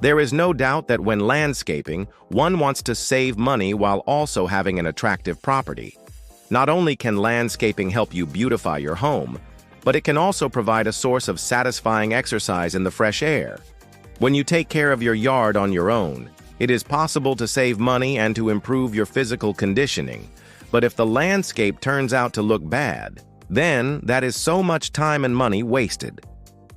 There is no doubt that when landscaping, one wants to save money while also having an attractive property. Not only can landscaping help you beautify your home, but it can also provide a source of satisfying exercise in the fresh air. When you take care of your yard on your own, it is possible to save money and to improve your physical conditioning. But if the landscape turns out to look bad, then that is so much time and money wasted.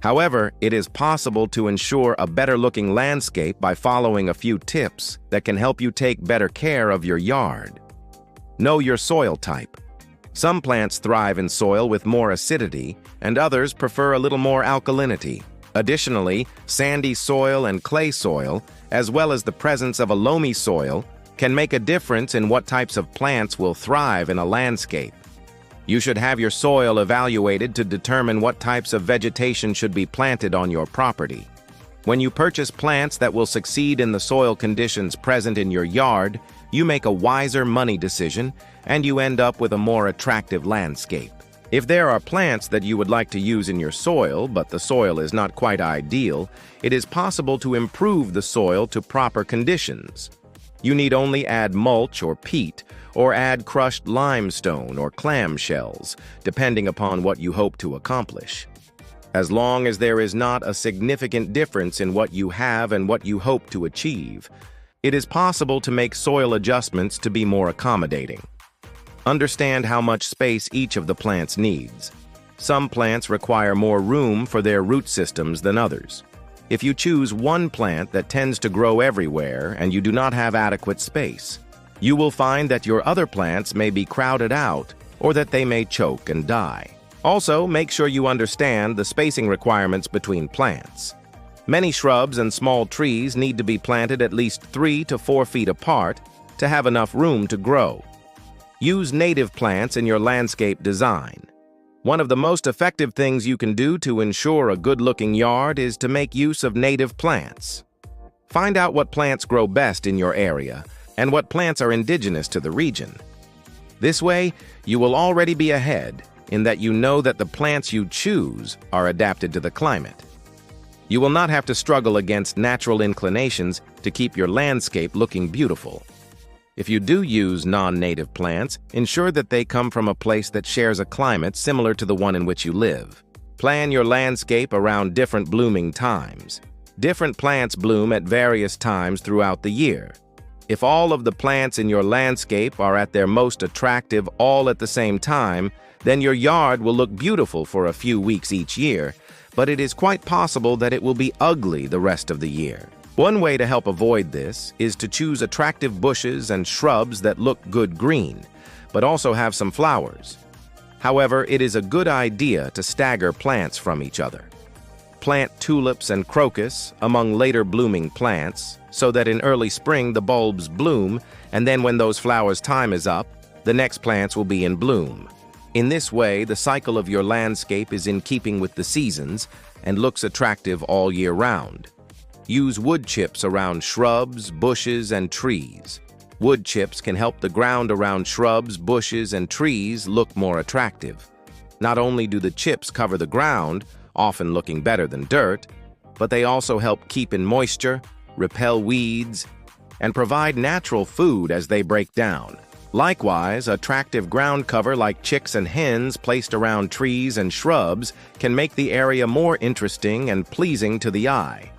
However, it is possible to ensure a better-looking landscape by following a few tips that can help you take better care of your yard. Know your soil type. Some plants thrive in soil with more acidity, and others prefer a little more alkalinity. Additionally, sandy soil and clay soil, as well as the presence of a loamy soil, can make a difference in what types of plants will thrive in a landscape. You should have your soil evaluated to determine what types of vegetation should be planted on your property. When you purchase plants that will succeed in the soil conditions present in your yard, you make a wiser money decision and you end up with a more attractive landscape. If there are plants that you would like to use in your soil, but the soil is not quite ideal, it is possible to improve the soil to proper conditions. You need only add mulch or peat, or add crushed limestone or clam shells, depending upon what you hope to accomplish. As long as there is not a significant difference in what you have and what you hope to achieve, it is possible to make soil adjustments to be more accommodating. Understand how much space each of the plants needs. Some plants require more room for their root systems than others. If you choose one plant that tends to grow everywhere and you do not have adequate space, you will find that your other plants may be crowded out or that they may choke and die. Also, make sure you understand the spacing requirements between plants. Many shrubs and small trees need to be planted at least 3 to 4 feet apart to have enough room to grow. Use native plants in your landscape design. One of the most effective things you can do to ensure a good-looking yard is to make use of native plants. Find out what plants grow best in your area and what plants are indigenous to the region. This way, you will already be ahead in that you know that the plants you choose are adapted to the climate. You will not have to struggle against natural inclinations to keep your landscape looking beautiful. If you do use non-native plants, ensure that they come from a place that shares a climate similar to the one in which you live. Plan your landscape around different blooming times. Different plants bloom at various times throughout the year. If all of the plants in your landscape are at their most attractive all at the same time, then your yard will look beautiful for a few weeks each year, but it is quite possible that it will be ugly the rest of the year. One way to help avoid this is to choose attractive bushes and shrubs that look good green, but also have some flowers. However, it is a good idea to stagger plants from each other. Plant tulips and crocus among later blooming plants so that in early spring the bulbs bloom, and then when those flowers' time is up, the next plants will be in bloom. In this way, the cycle of your landscape is in keeping with the seasons and looks attractive all year round. Use wood chips around shrubs, bushes, and trees. Wood chips can help the ground around shrubs, bushes, and trees look more attractive. Not only do the chips cover the ground, often looking better than dirt, but they also help keep in moisture, repel weeds, and provide natural food as they break down. Likewise, attractive ground cover like chicks and hens placed around trees and shrubs can make the area more interesting and pleasing to the eye.